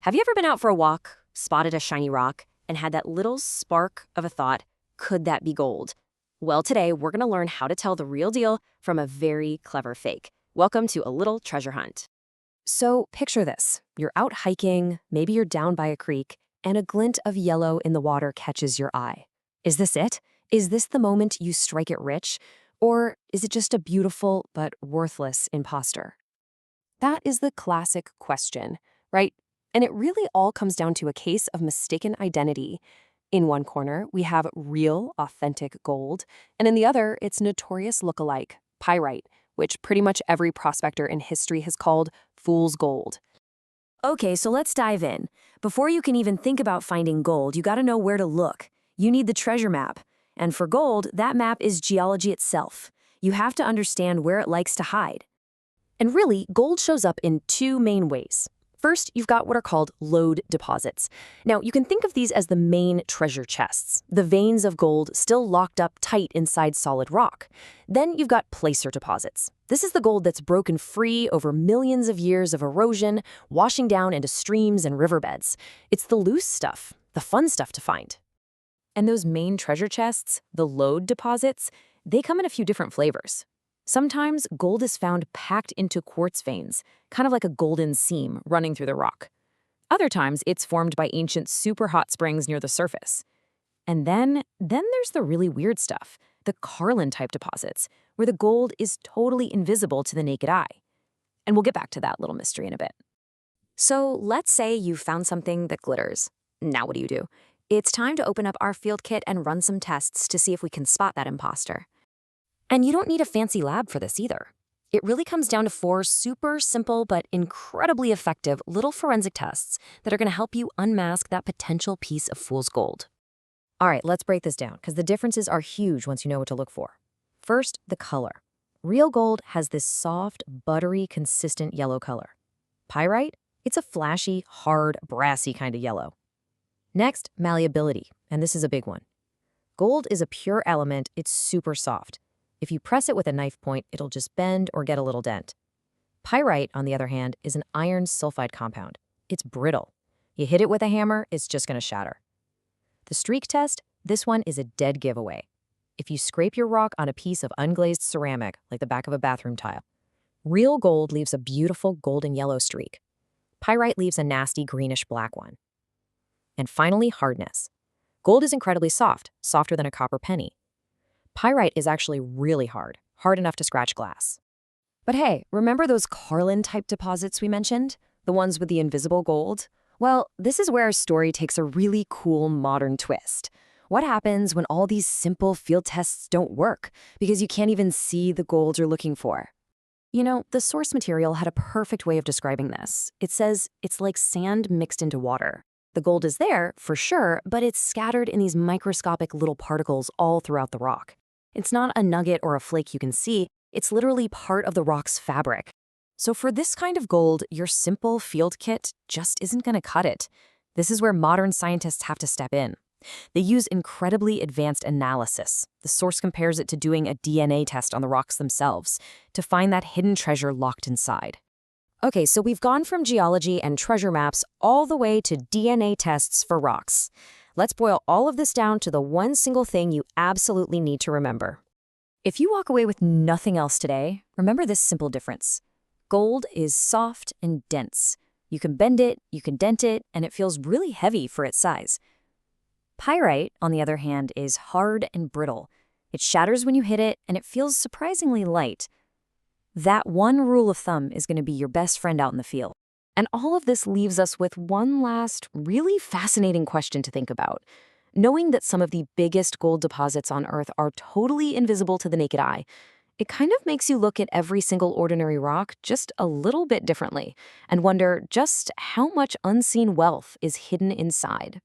Have you ever been out for a walk, spotted a shiny rock, and had that little spark of a thought, could that be gold? Well, today we're going to learn how to tell the real deal from a very clever fake. Welcome to a little treasure hunt. So picture this. You're out hiking, maybe you're down by a creek, and a glint of yellow in the water catches your eye. Is this it? Is this the moment you strike it rich? Or is it just a beautiful but worthless imposter? That is the classic question, right? And it really all comes down to a case of mistaken identity. In one corner, we have real, authentic gold, and in the other, its notorious look-alike, pyrite, which pretty much every prospector in history has called fool's gold. Okay, so let's dive in. Before you can even think about finding gold, you gotta know where to look. You need the treasure map. And for gold, that map is geology itself. You have to understand where it likes to hide. And really, gold shows up in two main ways. First, you've got what are called lode deposits. Now, you can think of these as the main treasure chests, the veins of gold still locked up tight inside solid rock. Then you've got placer deposits. This is the gold that's broken free over millions of years of erosion, washing down into streams and riverbeds. It's the loose stuff, the fun stuff to find. And those main treasure chests, the lode deposits, they come in a few different flavors. Sometimes gold is found packed into quartz veins, kind of like a golden seam running through the rock. Other times, it's formed by ancient super hot springs near the surface. And then there's the really weird stuff, the Carlin-type deposits, where the gold is totally invisible to the naked eye. And we'll get back to that little mystery in a bit. So let's say you found something that glitters. Now what do? It's time to open up our field kit and run some tests to see if we can spot that imposter. And you don't need a fancy lab for this either. It really comes down to 4 super simple but incredibly effective little forensic tests that are going to help you unmask that potential piece of fool's gold. All right, let's break this down because the differences are huge once you know what to look for. First, the color. Real gold has this soft, buttery, consistent yellow color. Pyrite, it's a flashy, hard, brassy kind of yellow. Next, malleability, and this is a big one. Gold is a pure element, it's super soft. If you press it with a knife point, it'll just bend or get a little dent. Pyrite, on the other hand, is an iron sulfide compound. It's brittle. You hit it with a hammer, it's just going to shatter. The streak test, this one is a dead giveaway. If you scrape your rock on a piece of unglazed ceramic, like the back of a bathroom tile, real gold leaves a beautiful golden yellow streak. Pyrite leaves a nasty greenish-black one. And finally, hardness. Gold is incredibly soft, softer than a copper penny. Pyrite is actually really hard enough to scratch glass. But hey, remember those Carlin-type deposits we mentioned? The ones with the invisible gold? Well, this is where our story takes a really cool modern twist. What happens when all these simple field tests don't work because you can't even see the gold you're looking for? You know, the source material had a perfect way of describing this. It says it's like sand mixed into water. The gold is there, for sure, but it's scattered in these microscopic little particles all throughout the rock. It's not a nugget or a flake you can see, it's literally part of the rock's fabric. So for this kind of gold, your simple field kit just isn't going to cut it. This is where modern scientists have to step in. They use incredibly advanced analysis. The source compares it to doing a DNA test on the rocks themselves to find that hidden treasure locked inside. Okay, so we've gone from geology and treasure maps all the way to DNA tests for rocks. Let's boil all of this down to the one single thing you absolutely need to remember. If you walk away with nothing else today, remember this simple difference. Gold is soft and dense. You can bend it, you can dent it, and it feels really heavy for its size. Pyrite, on the other hand, is hard and brittle. It shatters when you hit it, and it feels surprisingly light. That one rule of thumb is going to be your best friend out in the field. And all of this leaves us with one last, really fascinating question to think about. Knowing that some of the biggest gold deposits on Earth are totally invisible to the naked eye, it kind of makes you look at every single ordinary rock just a little bit differently and wonder just how much unseen wealth is hidden inside.